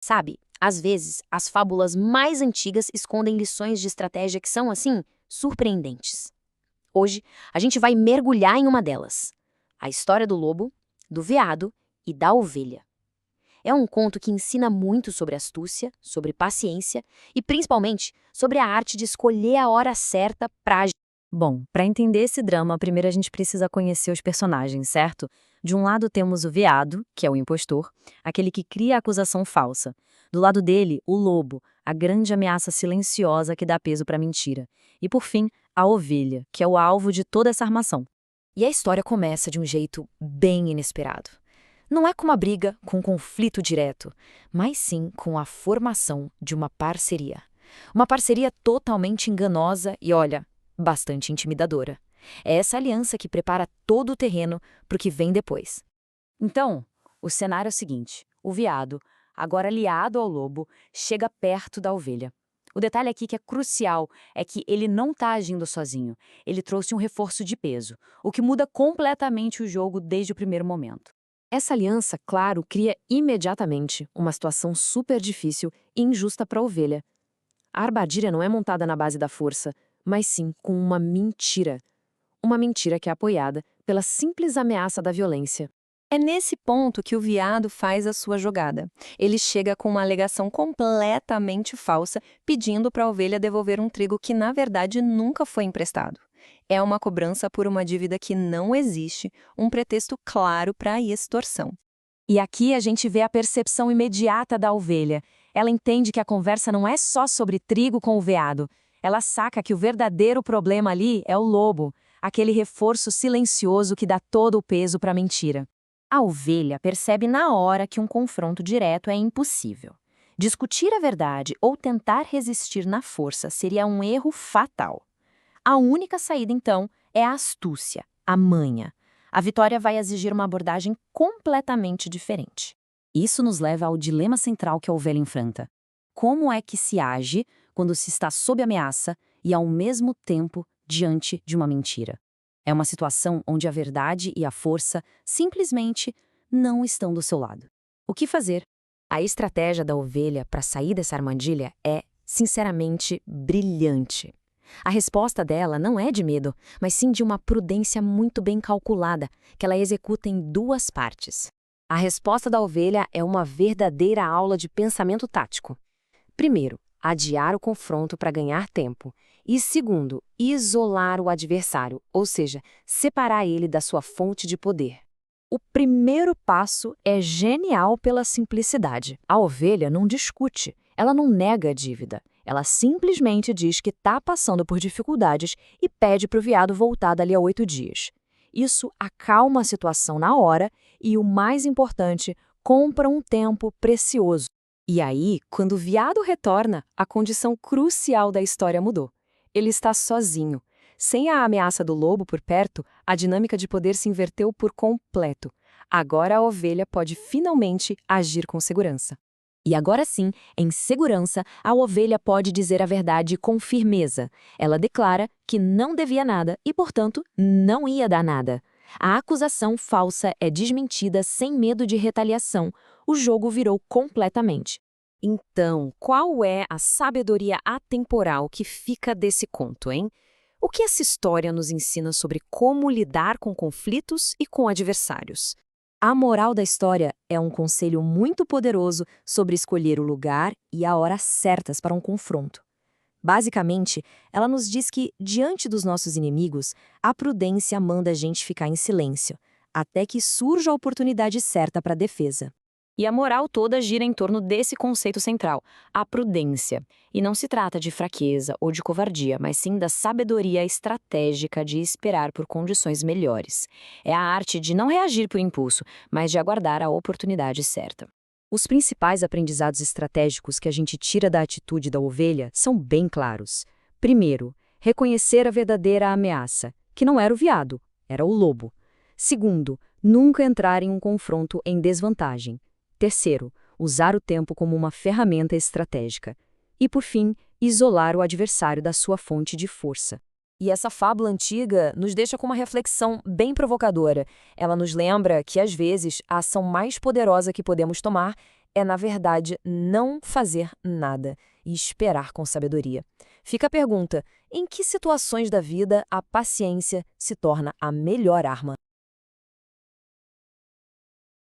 Sabe, às vezes, as fábulas mais antigas escondem lições de estratégia que são, assim, surpreendentes. Hoje, a gente vai mergulhar em uma delas: a história do lobo, do veado e da ovelha. É um conto que ensina muito sobre astúcia, sobre paciência e, principalmente, sobre a arte de escolher a hora certa para agir. Bom, para entender esse drama, primeiro a gente precisa conhecer os personagens, certo? De um lado temos o veado, que é o impostor, aquele que cria a acusação falsa. Do lado dele, o lobo, a grande ameaça silenciosa que dá peso para a mentira. E por fim, a ovelha, que é o alvo de toda essa armação. E a história começa de um jeito bem inesperado. Não é com uma briga, com um conflito direto, mas sim com a formação de uma parceria. Uma parceria totalmente enganosa e, olha, bastante intimidadora. É essa aliança que prepara todo o terreno para o que vem depois. Então, o cenário é o seguinte: o veado, agora aliado ao lobo, chega perto da ovelha. O detalhe aqui que é crucial é que ele não está agindo sozinho. Ele trouxe um reforço de peso, o que muda completamente o jogo desde o primeiro momento. Essa aliança, claro, cria imediatamente uma situação super difícil e injusta para a ovelha. A armadilha não é montada na base da força, mas sim com uma mentira. Uma mentira que é apoiada pela simples ameaça da violência. É nesse ponto que o veado faz a sua jogada. Ele chega com uma alegação completamente falsa, pedindo para a ovelha devolver um trigo que, na verdade, nunca foi emprestado. É uma cobrança por uma dívida que não existe, um pretexto claro para a extorsão. E aqui a gente vê a percepção imediata da ovelha. Ela entende que a conversa não é só sobre trigo com o veado. Ela saca que o verdadeiro problema ali é o lobo, aquele reforço silencioso que dá todo o peso para a mentira. A ovelha percebe na hora que um confronto direto é impossível. Discutir a verdade ou tentar resistir na força seria um erro fatal. A única saída, então, é a astúcia, a manha. A vitória vai exigir uma abordagem completamente diferente. Isso nos leva ao dilema central que a ovelha enfrenta. Como é que se age quando se está sob ameaça e, ao mesmo tempo, diante de uma mentira? É uma situação onde a verdade e a força simplesmente não estão do seu lado. O que fazer? A estratégia da ovelha para sair dessa armadilha é, sinceramente, brilhante. A resposta dela não é de medo, mas sim de uma prudência muito bem calculada, que ela executa em duas partes. A resposta da ovelha é uma verdadeira aula de pensamento tático. Primeiro, adiar o confronto para ganhar tempo. E segundo, isolar o adversário, ou seja, separar ele da sua fonte de poder. O primeiro passo é genial pela simplicidade. A ovelha não discute, ela não nega a dívida. Ela simplesmente diz que está passando por dificuldades e pede para o veado voltar dali a 8 dias. Isso acalma a situação na hora e, o mais importante, compra um tempo precioso. E aí, quando o veado retorna, a condição crucial da história mudou. Ele está sozinho. Sem a ameaça do lobo por perto, a dinâmica de poder se inverteu por completo. Agora a ovelha pode finalmente agir com segurança. E agora sim, em segurança, a ovelha pode dizer a verdade com firmeza. Ela declara que não devia nada e, portanto, não ia dar nada. A acusação falsa é desmentida sem medo de retaliação. O jogo virou completamente. Então, qual é a sabedoria atemporal que fica desse conto, hein? O que essa história nos ensina sobre como lidar com conflitos e com adversários? A moral da história é um conselho muito poderoso sobre escolher o lugar e a hora certas para um confronto. Basicamente, ela nos diz que, diante dos nossos inimigos, a prudência manda a gente ficar em silêncio, até que surja a oportunidade certa para a defesa. E a moral toda gira em torno desse conceito central, a prudência. E não se trata de fraqueza ou de covardia, mas sim da sabedoria estratégica de esperar por condições melhores. É a arte de não reagir por impulso, mas de aguardar a oportunidade certa. Os principais aprendizados estratégicos que a gente tira da atitude da ovelha são bem claros. Primeiro, reconhecer a verdadeira ameaça, que não era o veado, era o lobo. Segundo, nunca entrar em um confronto em desvantagem. Terceiro, usar o tempo como uma ferramenta estratégica. E, por fim, isolar o adversário da sua fonte de força. E essa fábula antiga nos deixa com uma reflexão bem provocadora. Ela nos lembra que, às vezes, a ação mais poderosa que podemos tomar é, na verdade, não fazer nada e esperar com sabedoria. Fica a pergunta: em que situações da vida a paciência se torna a melhor arma?